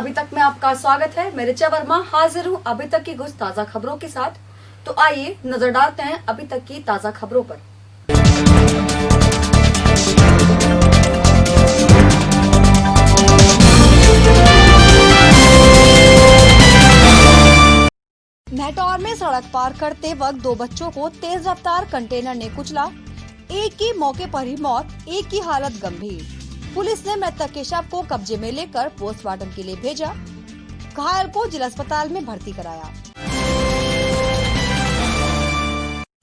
अभी तक में आपका स्वागत है। मैं ऋचा वर्मा हाजिर हूँ अभी तक की कुछ ताजा खबरों के साथ। तो आइए नजर डालते हैं अभी तक की ताजा खबरों पर। मैटौर में सड़क पार करते वक्त दो बच्चों को तेज रफ्तार कंटेनर ने कुचला। एक की मौके पर ही मौत, एक की हालत गंभीर। पुलिस ने मृतक के शव को कब्जे में लेकर पोस्टमार्टम के लिए भेजा। घायल को जिला अस्पताल में भर्ती कराया।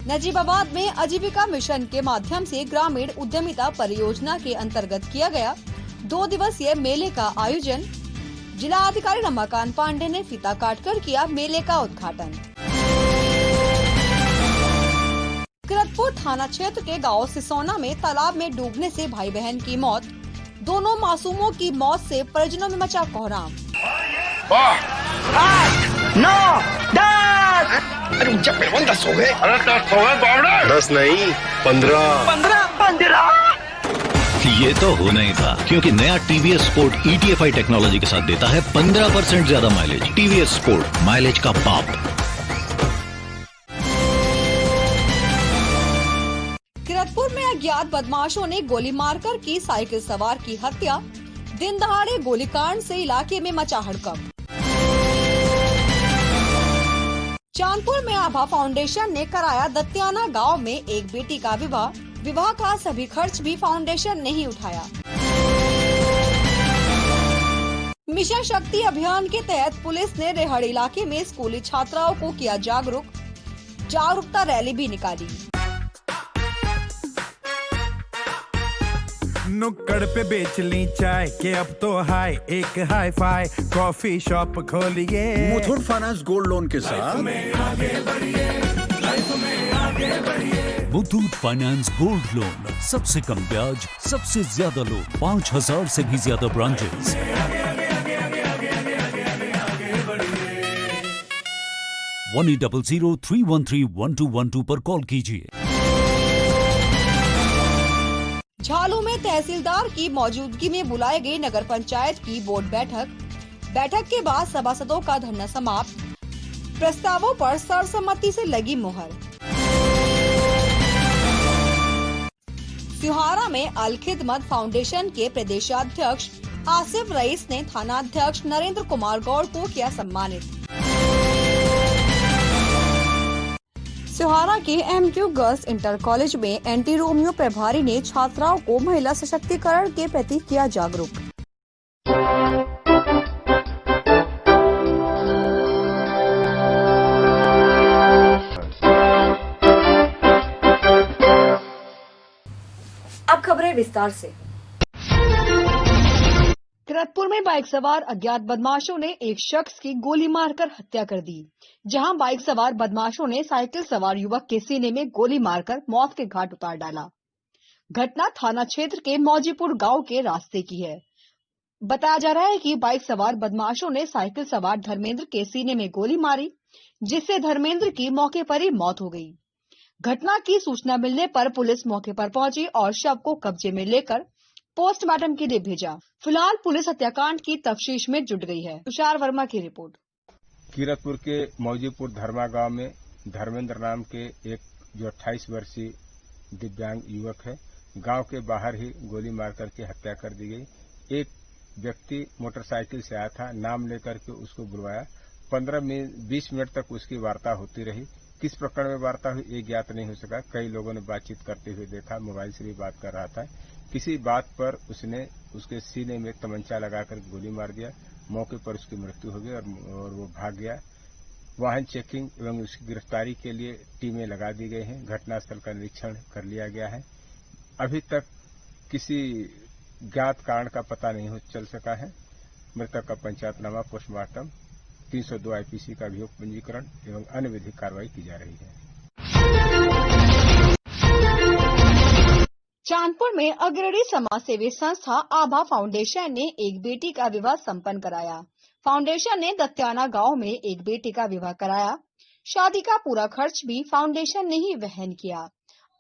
नजीबाबाद में आजीविका मिशन के माध्यम से ग्रामीण उद्यमिता परियोजना के अंतर्गत किया गया 2 दिवसीय मेले का आयोजन। जिला अधिकारी रमाकांत पांडे ने फीता काटकर किया मेले का उद्घाटन। किरतपुर थाना क्षेत्र के गांव सिसौना में तालाब में डूबने से भाई बहन की मौत। दोनों मासूमों की मौत से परिजनों में मचा कोहराम। 8, 9, 10। अरे उनके पेवन 10 हो गए। अरे 10 हो गए बावड़े। 10 नहीं 15। ये तो होना ही था, क्योंकि नया टीवीएस स्पोर्ट ETFI टेक्नोलॉजी के साथ देता है 15% ज्यादा माइलेज। टीवीएस स्पोर्ट, माइलेज का बाप। किरतपुर में अज्ञात बदमाशों ने गोली मारकर की साइकिल सवार की हत्या। दिन दहाड़े गोलीकांड से इलाके में मचा हड़कंप। चांदपुर में आभा फाउंडेशन ने कराया दत्याना गांव में एक बेटी का विवाह। विवाह का सभी खर्च भी फाउंडेशन ने ही उठाया। मिशन शक्ति अभियान के तहत पुलिस ने रेहड़ इलाके में स्कूली छात्राओं को किया जागरूकता रैली भी निकाली। नुक्कड़ पे बेच ली चाय के अब तो हाई एक हाई फाई कॉफी शॉप खोलिए मुथूट फाइनेंस गोल्ड लोन के साथ। मुथूट फाइनेंस गोल्ड लोन, सबसे कम ब्याज, सबसे ज्यादा लोन, 5000 से भी ज्यादा ब्रांचेस। 1800-313-1212 पर कॉल कीजिए। झालू में तहसीलदार की मौजूदगी में बुलाई गई नगर पंचायत की बोर्ड बैठक के बाद सभासदों का धरना समाप्त। प्रस्तावों पर सर्वसम्मति से लगी मुहर। सिहारा में अल खिदमत फाउंडेशन के प्रदेशाध्यक्ष आसिफ रईस ने थानाध्यक्ष नरेंद्र कुमार गौड़ को किया सम्मानित। सिहारा के MQ गर्ल्स इंटर कॉलेज में एंटी रोमियो प्रभारी ने छात्राओं को महिला सशक्तिकरण के प्रति किया जागरूक। अब खबरें विस्तार से। किरतपुर में बाइक सवार अज्ञात बदमाशों ने एक शख्स की गोली मारकर हत्या कर दी। जहां बाइक सवार बदमाशों ने साइकिल सवार युवक के सीने में गोली मारकर मौत के घाट उतार डाला। घटना थाना क्षेत्र के मौजीपुर गांव के रास्ते की है। बताया जा रहा है कि बाइक सवार बदमाशों ने साइकिल सवार धर्मेंद्र के सीने में गोली मारी, जिससे धर्मेंद्र की मौके पर ही मौत हो गई। घटना की सूचना मिलने पर पुलिस मौके पर पहुंची और शव को कब्जे में लेकर पोस्टमार्टम के लिए भेजा। फिलहाल पुलिस हत्याकांड की तफ्तीश में जुट गई है। तुषार वर्मा की रिपोर्ट। किरतपुर के मौजीपुर धर्मा गांव में धर्मेंद्र नाम के एक जो 28 वर्षीय दिव्यांग युवक है, गांव के बाहर ही गोली मारकर के हत्या कर दी गई। एक व्यक्ति मोटरसाइकिल से आया था, नाम लेकर के उसको बुलवाया। 15-20 मिनट तक उसकी वार्ता होती रही। किस प्रकार में वार्ता हुई ये ज्ञात नहीं हो सका। कई लोगों ने बातचीत करते हुए देखा, मोबाइल से भी बात कर रहा था। किसी बात पर उसने उसके सीने में तमंचा लगाकर गोली मार दिया। मौके पर उसकी मृत्यु हो गई और वो भाग गया। वाहन चेकिंग एवं उसकी गिरफ्तारी के लिए टीमें लगा दी गई हैं। घटनास्थल का निरीक्षण कर लिया गया है। अभी तक किसी ज्ञात कारण का पता नहीं चल सका है। मृतक का पंचायतनामा, पोस्टमार्टम, 302 IPC का अभियोग पंजीकरण एवं अन्य विधिक कार्रवाई की जा रही है। चांदपुर में अग्रणी समाजसेवी संस्था आभा फाउंडेशन ने एक बेटी का विवाह संपन्न कराया। फाउंडेशन ने दत्याना गांव में एक बेटी का विवाह कराया। शादी का पूरा खर्च भी फाउंडेशन ने ही वहन किया।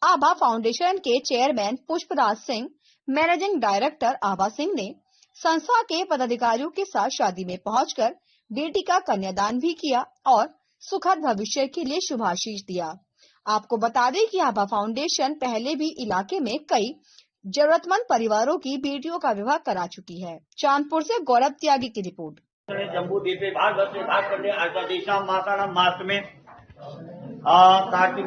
आभा फाउंडेशन के chairman Pushpraj Singh, managing director Abha Singh ने संस्था के पदाधिकारियों के साथ शादी में पहुंचकर बेटी का कन्यादान भी किया और सुखद भविष्य के लिए शुभाशीष दिया। आपको बता दें कि आभा फाउंडेशन पहले भी इलाके में कई जरूरतमंद परिवारों की बेटियों का विवाह करा चुकी है। चांदपुर से गौरव त्यागी की रिपोर्ट। जम्बू द्वीपे भारतवर्षे भास्कर्ये आषाढीशां मासानां मास में कार्तिक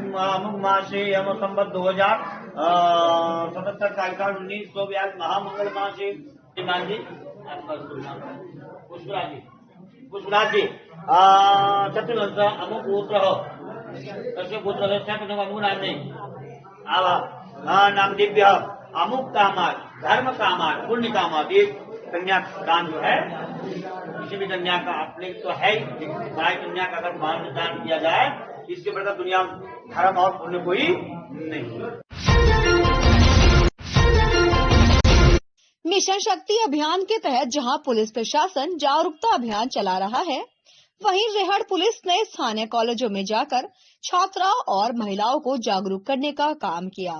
मासे यम संवत् 2077 कार्यकाल 1942 महामंगल मासे पुष्पराज जी चतुर्वंश अमुक पुत्र तस्य पुत्रस्य नाम्नि आवा नाम दिव्य अमुक कामार धर्म कामार पुण्य कामार। ये कन्या दान जो है किसी भी कन्या का अपने तो है ही, भाई कन्या का अगर मान दान किया जाए इसके बड़ा दुनिया धर्म और पुण्य कोई नहीं। मिशन शक्ति अभियान के तहत जहां पुलिस प्रशासन जागरूकता अभियान चला रहा है, वहीं रेहड़ पुलिस ने स्थानीय कॉलेजों में जाकर छात्राओं और महिलाओं को जागरूक करने का काम किया।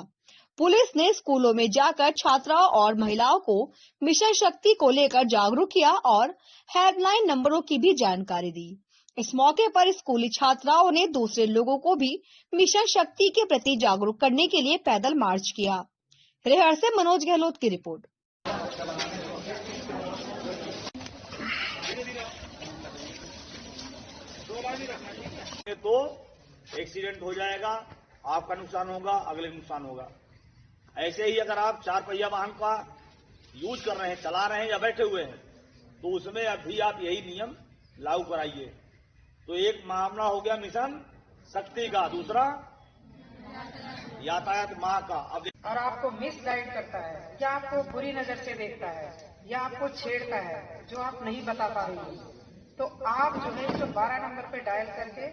पुलिस ने स्कूलों में जाकर छात्राओं और महिलाओं को मिशन शक्ति को लेकर जागरूक किया और हेल्पलाइन नंबरों की भी जानकारी दी। इस मौके पर स्कूली छात्राओं ने दूसरे लोगों को भी मिशन शक्ति के प्रति जागरूक करने के लिए पैदल मार्च किया। रेहड़ से मनोज गहलोत की रिपोर्ट। तो एक्सीडेंट हो जाएगा, आपका नुकसान होगा, अगले नुकसान होगा। ऐसे ही अगर आप 4 पहिया वाहन का यूज कर रहे हैं, चला रहे हैं या बैठे हुए हैं, तो उसमें अभी आप यही नियम लागू कराइए। तो एक मामला हो गया मिशन शक्ति का, दूसरा यातायात माह का। अब और आपको मिसगाइड करता है या आपको बुरी नजर से देखता है या आपको छेड़ता है जो आप नहीं बता पा रही हैं, तो आप जो है 112 नंबर पे डायल करके,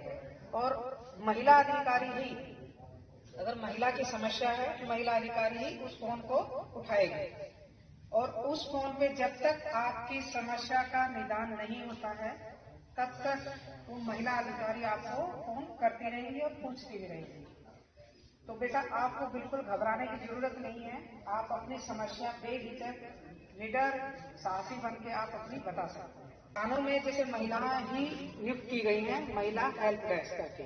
और महिला अधिकारी ही, अगर महिला की समस्या है तो महिला अधिकारी ही उस फोन को उठाएगी, और उस फोन पे जब तक आपकी समस्या का निदान नहीं होता है तब तक वो महिला अधिकारी आपको फोन करती रहेंगी और पूछती भी रहेंगी। तो बेटा आपको बिल्कुल घबराने की जरूरत नहीं है, आप अपनी समस्या बेहिचक निडर साहसी बन के आप अपनी बता सकते हैं। थानों में जैसे महिलाएं ही नियुक्त की गई हैं महिला हेल्प डेस्क करके,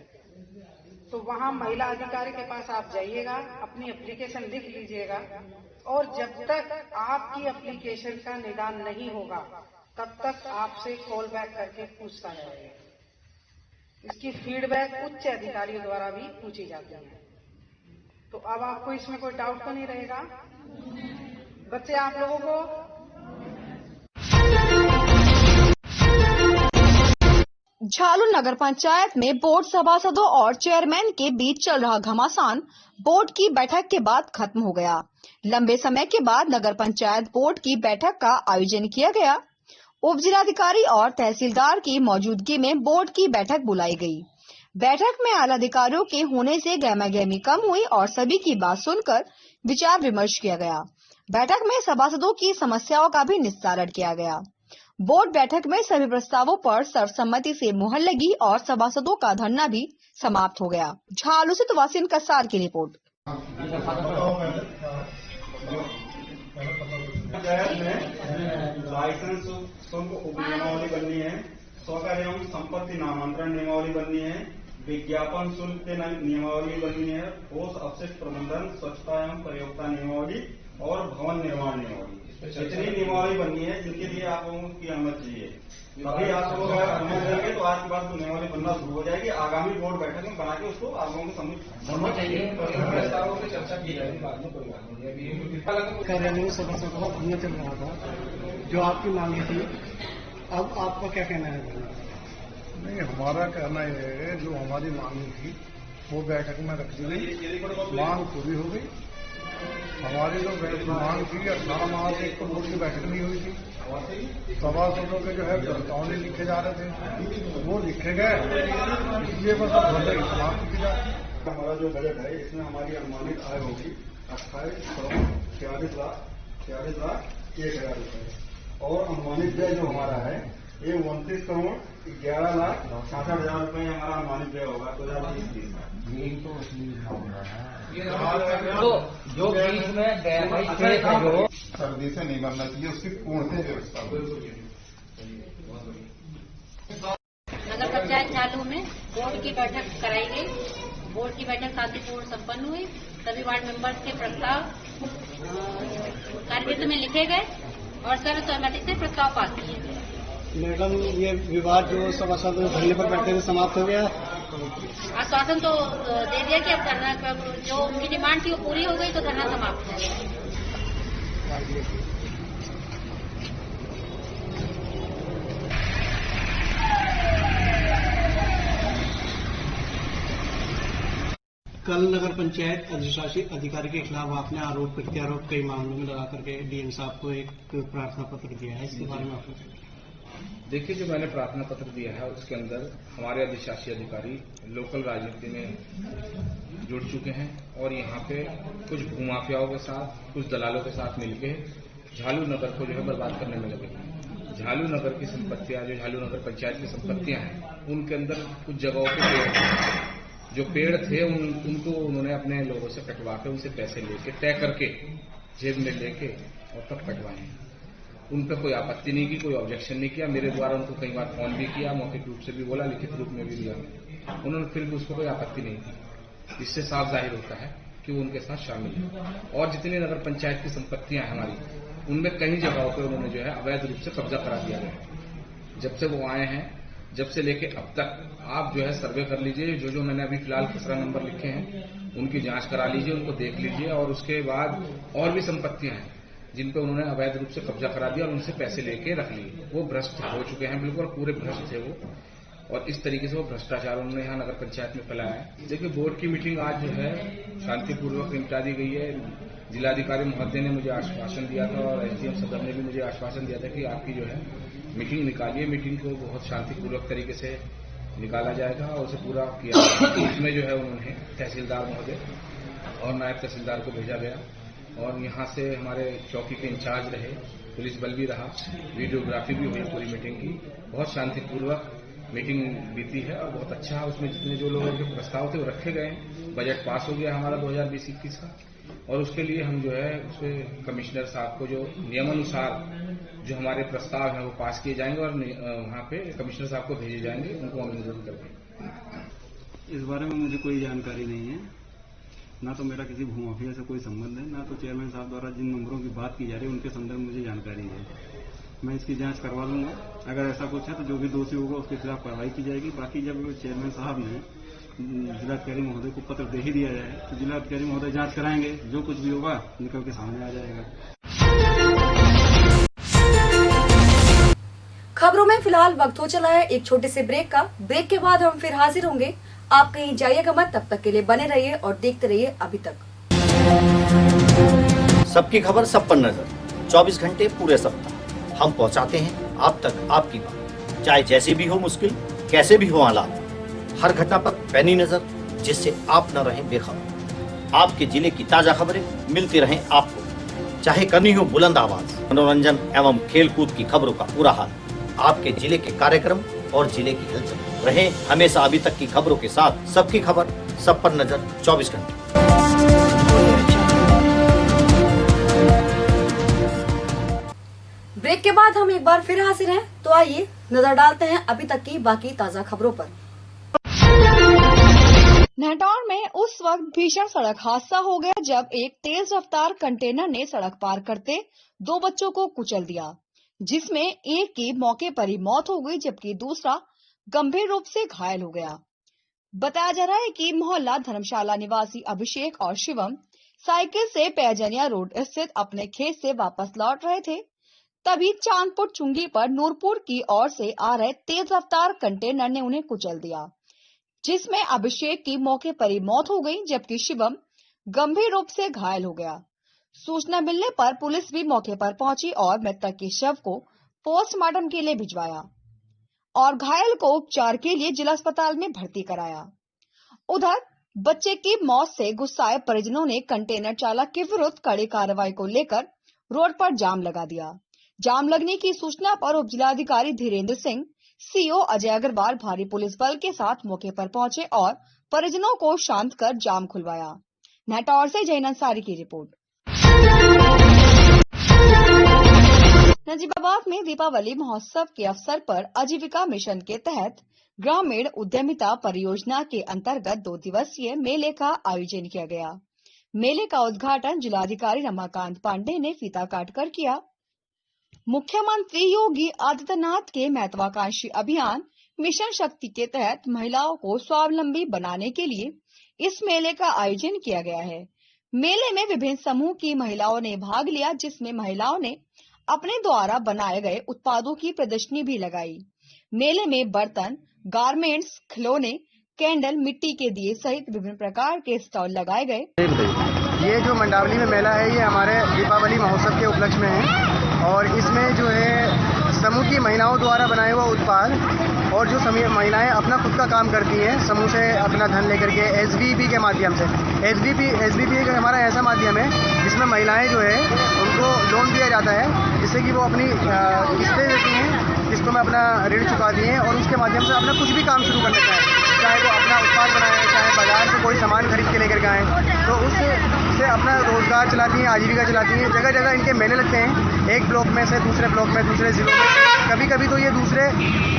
तो वहां महिला अधिकारी के पास आप जाइएगा, अपनी एप्लीकेशन लिख लीजिएगा, और जब तक आपकी एप्लीकेशन का निदान नहीं होगा तब तक आपसे कॉल बैक करके पूछता रहेगा। इसकी फीडबैक उच्च अधिकारियों द्वारा भी पूछी जाती है। तो अब आपको इसमें कोई डाउट तो नहीं रहेगा बच्चे आप लोगों को। झालू नगर पंचायत में बोर्ड सभासदों और चेयरमैन के बीच चल रहा घमासान बोर्ड की बैठक के बाद खत्म हो गया। लंबे समय के बाद नगर पंचायत बोर्ड की बैठक का आयोजन किया गया। उप जिलाधिकारी और तहसीलदार की मौजूदगी में बोर्ड की बैठक बुलाई गई। बैठक में आला अधिकारियों के होने से गहमागहमी कम हुई और सभी की बात सुनकर विचार विमर्श किया गया। बैठक में सभासदों की समस्याओं का भी निस्तारण किया गया। बोर्ड बैठक में सभी प्रस्तावों पर सर्वसम्मति से मुहर लगी और सभासदों का धरना भी समाप्त हो गया। झालू से तवासिन कसार की रिपोर्ट। लाइसेंस शुल्क उप नियमावली बननी है, स्वकार एवं संपत्ति नामांतरण नियमावली बननी है, विज्ञापन शुल्क के नियमावली बननी है, ठोस अपशिष्ट प्रबंधन स्वच्छता एवं प्रयोगता नियमावली और भवन निर्माण नियमावली। इतनी नियमावली बननी है जिनके लिए आप लोगों की अनुमति चाहिए। अभी आप लोग अगर अनुमति देंगे तो आज के बाद नियमावली बनना शुरू हो जाएगी। आगामी बोर्ड बैठक में बना के उसको आप लोगों को समझ चाहिए, प्रस्तावों की चर्चा की जाएगी बाद में। कार्यालय में सभासदों का भंग चल रहा था, जो आपकी मांगी थी, अब आपका क्या कहना है? नहीं, हमारा कहना यह है जो हमारी मांग थी वो बैठक में रख दी गई, मांग पूरी हो गई। हमारी जो मांग थी 18 मार्च एक तो बोर्ड की बैठक नहीं हुई थी, सभासदों के जो है प्रस्तावने लिखे जा रहे थे वो लिखे गए, इसलिए बस अब समाप्त की जाए। हमारा जो बजट है इसमें हमारी अनुमानित आय होगी 28,46,41,000 रुपये और अनुमानित व्यय जो हमारा है ये 29 करोड़ 11,66,000 रुपए हमारा अनुमानित व्यय होगा 2020 में। जो बीच में सर्दी से नहीं बनना चाहिए, उसकी पूर्णतः व्यवस्था हो। नगर पंचायत चालू में बोर्ड की बैठक कराई गई। बोर्ड की बैठक शांतिपूर्ण संपन्न हुई। सभी वार्ड मेंबर्स के प्रस्ताव कार्यक्षेत्र में लिखे गए और सर्वसहमति से प्रस्ताव पास किए गए। मैडम, ये विवाद जो सभासद धरने पर बैठे थे समाप्त हो गया? आश्वासन तो दे दिया कि अब धरना जो उनकी डिमांड थी वो पूरी हो गई तो धरना समाप्त है। कल नगर पंचायत अधिशासी अधिकारी के खिलाफ आपने आरोप प्रत्यारोप कई मामलों में लगा करके डीएम साहब को एक प्रार्थना पत्र दिया है, इसके बारे में आपको? देखिए, जो मैंने प्रार्थना पत्र दिया है उसके अंदर हमारे अधिशासी अधिकारी लोकल राजनीति में जुड़ चुके हैं और यहाँ पे कुछ भूमाफियाओं के साथ, कुछ दलालों के साथ मिलके झालू नगर को जो है बर्बाद करने में लगे। झालू नगर की संपत्तियां, जो झालू नगर पंचायत की संपत्तियां हैं, उनके अंदर कुछ जगहों पे जो पेड़ थे उनको उन्होंने अपने लोगों से कटवा के उनसे पैसे लेके तय करके जेब में लेके और तब कटवाए। उन पर कोई आपत्ति नहीं की, कोई ऑब्जेक्शन नहीं किया। मेरे द्वारा उनको कई बार फोन भी किया, मौखिक रूप से भी बोला, लिखित रूप में भी दिया, उन्होंने फिर भी उसको कोई आपत्ति नहीं की। इससे साफ जाहिर होता है कि वो उनके साथ शामिल है। और जितनी नगर पंचायत की संपत्तियां हैं हमारी, उनमें कई जगहों पर उन्होंने जो है अवैध रूप से कब्जा करा दिया है। जब से वो आए हैं, जब से लेके अब तक आप जो है सर्वे कर लीजिए, जो मैंने अभी फिलहाल खसरा नंबर लिखे हैं उनकी जांच करा लीजिए, उनको देख लीजिए। और उसके बाद और भी संपत्तियां हैं जिन पे उन्होंने अवैध रूप से कब्जा करा दिया और उनसे पैसे लेके रख लिए। वो भ्रष्ट हो चुके हैं, बिल्कुल पूरे भ्रष्ट थे वो। और इस तरीके से वो भ्रष्टाचार उन्होंने यहाँ नगर पंचायत में फैलाया है। देखिए, बोर्ड की मीटिंग आज जो है शांतिपूर्वक निपटा दी गई है। जिलाधिकारी महोदय ने मुझे आश्वासन दिया था और एसडीएम सदर ने भी मुझे आश्वासन दिया था कि आपकी जो है मीटिंग निकालिए, मीटिंग को बहुत शांतिपूर्वक तरीके से निकाला जाएगा और उसे पूरा किया जाएगा। उसमें जो है उन्होंने तहसीलदार महोदय और नायब तहसीलदार को भेजा गया और यहाँ से हमारे चौकी के इंचार्ज रहे, पुलिस बल भी रहा, वीडियोग्राफी भी हुई पूरी मीटिंग की। बहुत शांतिपूर्वक मीटिंग बीती है और बहुत अच्छा। उसमें जितने जो लोगों के प्रस्ताव थे वो रखे गए। बजट पास हो गया हमारा 2020-21 का और उसके लिए हम जो है उसमें कमिश्नर साहब को जो नियमानुसार जो हमारे प्रस्ताव हैं वो पास किए जाएंगे और वहाँ पे कमिश्नर साहब को भेजे जाएंगे, उनको अनुमोदन करके। इस बारे में मुझे कोई जानकारी नहीं है, ना तो मेरा किसी भूमाफिया से कोई संबंध है, ना तो चेयरमैन साहब द्वारा जिन नंबरों की बात की जा रही है उनके संदर्भ में मुझे जानकारी है। मैं इसकी जांच करवा लूंगा। अगर ऐसा कुछ है तो जो भी दोषी होगा उसके खिलाफ कार्रवाई की जाएगी। बाकी जब चेयरमैन साहब ने जिलाधिकारी महोदय को पत्र दे ही दिया जाए तो जिलाधिकारी महोदय जांच कराएंगे, जो कुछ भी होगा निकल के सामने आ जाएगा। खबरों में फिलहाल वक्त हो चला है एक छोटे से ब्रेक का। ब्रेक के बाद हम फिर हाजिर होंगे। आप कहीं जाइएगा मत, तब तक के लिए बने रहिए और देखते रहिए अभी तक। सबकी खबर सब पर नजर, 24 घंटे पूरे सप्ताह हम पहुंचाते हैं आप तक आपकी बात। चाहे जैसी भी हो मुश्किल, कैसे भी हो हालात, हर घटना पर पैनी नजर, जिससे आप न रहें बेखबर। आपके जिले की ताजा खबरें मिलती रहें आपको, चाहे करनी हो बुलंद आवाज। मनोरंजन एवं खेल कूद की खबरों का पूरा हाल, आपके जिले के कार्यक्रम और जिले की हलचल। रहे हमेशा अभी तक की खबरों के साथ। सबकी खबर सब पर नजर, 24 घंटे। ब्रेक के बाद हम एक बार फिर हाजिर हैं, तो आइए नजर डालते हैं अभी तक की बाकी ताजा खबरों पर। नहटौर में उस वक्त भीषण सड़क हादसा हो गया जब एक तेज रफ्तार कंटेनर ने सड़क पार करते 2 बच्चों को कुचल दिया, जिसमें एक की मौके पर ही मौत हो गई जबकि दूसरा गंभीर रूप से घायल हो गया। बताया जा रहा है कि मोहल्ला धर्मशाला निवासी अभिषेक और शिवम साइकिल से पैजनिया रोड स्थित अपने खेत से वापस लौट रहे थे। तभी चांदपुर चुंगी पर नूरपुर की ओर से आ रहे तेज रफ्तार कंटेनर ने उन्हें कुचल दिया, जिसमें अभिषेक की मौके पर ही मौत हो गई जबकि शिवम गंभीर रूप से घायल हो गया। सूचना मिलने पर पुलिस भी मौके पर पहुंची और मृतक के शव को पोस्टमार्टम के लिए भिजवाया और घायल को उपचार के लिए जिला अस्पताल में भर्ती कराया। उधर बच्चे की मौत से गुस्साए परिजनों ने कंटेनर चालक के विरुद्ध कड़ी कार्रवाई को लेकर रोड पर जाम लगा दिया, जाम लगने की सूचना पर उप जिलाधिकारी धीरेन्द्र सिंह, सीओ अजय अग्रवाल भारी पुलिस बल के साथ मौके पर पहुंचे और परिजनों को शांत कर जाम खुलवाया। नहटौर से जैन अंसारी की रिपोर्ट। नजीबाबाद में दीपावली महोत्सव के अवसर पर आजीविका मिशन के तहत ग्रामीण उद्यमिता परियोजना के अंतर्गत 2 दिवसीय मेले का आयोजन किया गया। मेले का उद्घाटन जिलाधिकारी रमाकांत पांडे ने फीता काटकर किया। मुख्यमंत्री योगी आदित्यनाथ के महत्वाकांक्षी अभियान मिशन शक्ति के तहत महिलाओं को स्वावलंबी बनाने के लिए इस मेले का आयोजन किया गया है। मेले में विभिन्न समूह की महिलाओं ने भाग लिया, जिसमें महिलाओं ने अपने द्वारा बनाए गए उत्पादों की प्रदर्शनी भी लगाई। मेले में बर्तन, गारमेंट्स, खिलौने, कैंडल, मिट्टी के दिए सहित विभिन्न प्रकार के स्टॉल लगाए गए। ये जो मंडावली में मेला है, ये हमारे दीपावली महोत्सव के उपलक्ष्य में है और इसमें जो है समूह की महिलाओं द्वारा बनाए हुआ उत्पाद और जो महिलाएं अपना खुद का काम करती हैं समूह से अपना धन लेकर के एसबीपी के माध्यम से। एसबीपी एक हमारा ऐसा माध्यम है जिसमें महिलाएं जो है उनको लोन दिया जाता है, जिससे कि वो अपनी किस्तें देती हैं, किस्तों में अपना ऋण चुकाती हैं और उसके माध्यम से अपना कुछ भी काम शुरू करना चाहे वो अपना उत्पाद बनाए, चाहे बाजार से कोई सामान खरीद के लेकर के आए, तो उससे अपना रोजगार चलाती हैं, आजीविका चलाती हैं। जगह जगह इनके मेले लगते हैं, एक ब्लॉक में से दूसरे ब्लॉक में, दूसरे जिलों में, कभी कभी तो ये दूसरे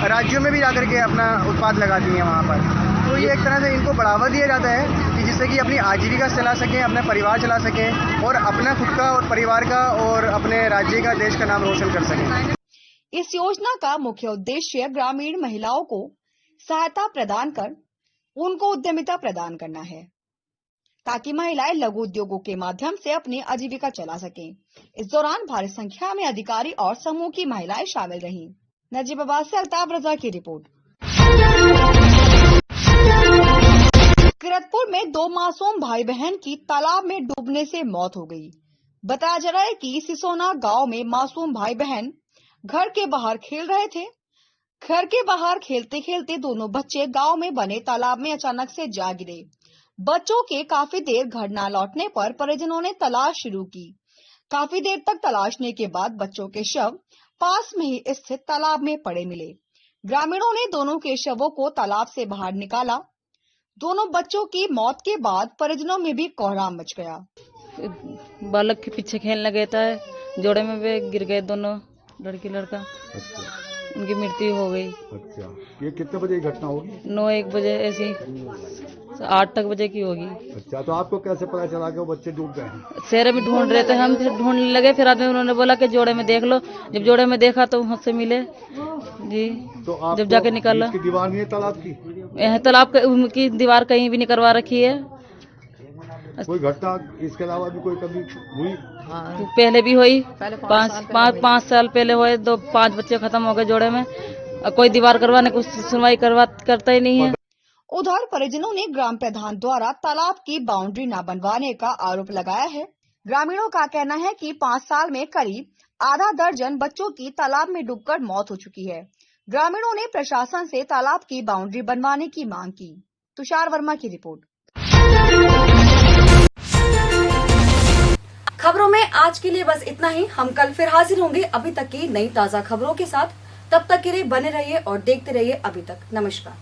राज्यों में भी जाकर के अपना उत्पाद लगाती हैं वहाँ पर। तो ये एक तरह से इनको बढ़ावा दिया जाता है कि जिससे कि अपनी आजीविका चला सकें, अपना परिवार चला सकें और अपना खुद का और परिवार का और अपने राज्य का, देश का नाम रोशन कर सकें। इस योजना का मुख्य उद्देश्य ग्रामीण महिलाओं को सहायता प्रदान कर उनको उद्यमिता प्रदान करना है, ताकि महिलाएं लघु उद्योगों के माध्यम से अपनी आजीविका चला सकें। इस दौरान भारी संख्या में अधिकारी और समूह की महिलाएं शामिल रहीं। नजीबाबाद से अल्ताफ रजा की रिपोर्ट। किरतपुर में 2 मासूम भाई बहन की तालाब में डूबने से मौत हो गई। बताया जा रहा है कि सिसोना गांव में मासूम भाई बहन घर के बाहर खेल रहे थे। घर के बाहर खेलते खेलते दोनों बच्चे गांव में बने तालाब में अचानक से जा गिरे। बच्चों के काफी देर घर न लौटने पर परिजनों ने तलाश शुरू की। काफी देर तक तलाशने के बाद बच्चों के शव पास में ही स्थित तालाब में पड़े मिले। ग्रामीणों ने दोनों के शवों को तालाब से बाहर निकाला। दोनों बच्चों की मौत के बाद परिजनों में भी कोहराम मच गया। बालक के पीछे खेलने गया था, जोड़े में वे गिर गए दोनों, लड़की लड़का। अच्छा। उनकी मृत्यु हो गई। अच्छा, ये कितने बजे की घटना होगी? 9-1 बजे, ऐसी 8 तक बजे की होगी। अच्छा, तो आपको कैसे पता चला कि वो बच्चे डूब गए? शहर में ढूंढ रहे थे हम, फिर ढूंढने लगे, फिर आदमी उन्होंने बोला कि जोड़े में देख लो। जब जोड़े में देखा तो वहाँ से मिले जी। तो आप जब जाके निकाला, इसकी दीवार नहीं है तालाब की? तालाब की दीवार कहीं भी नहीं करवा रखी है। कोई घटना इसके अलावा भी कोई कभी हुई? पहले भी हुई, 5 साल पहले हुए, 5 बच्चे खत्म हो गए जोड़े में। कोई दीवार करवाने कुछ सुनवाई करता ही नहीं है। उधर परिजनों ने ग्राम प्रधान द्वारा तालाब की बाउंड्री न बनवाने का आरोप लगाया है। ग्रामीणों का कहना है कि 5 साल में करीब आधा दर्जन बच्चों की तालाब में डूबकर मौत हो चुकी है। ग्रामीणों ने प्रशासन से तालाब की बाउंड्री बनवाने की मांग की। तुषार वर्मा की रिपोर्ट। खबरों में आज के लिए बस इतना ही। हम कल फिर हाजिर होंगे अभी तक की नई ताजा खबरों के साथ। तब तक के लिए बने रहिए और देखते रहिए अभी तक। नमस्कार।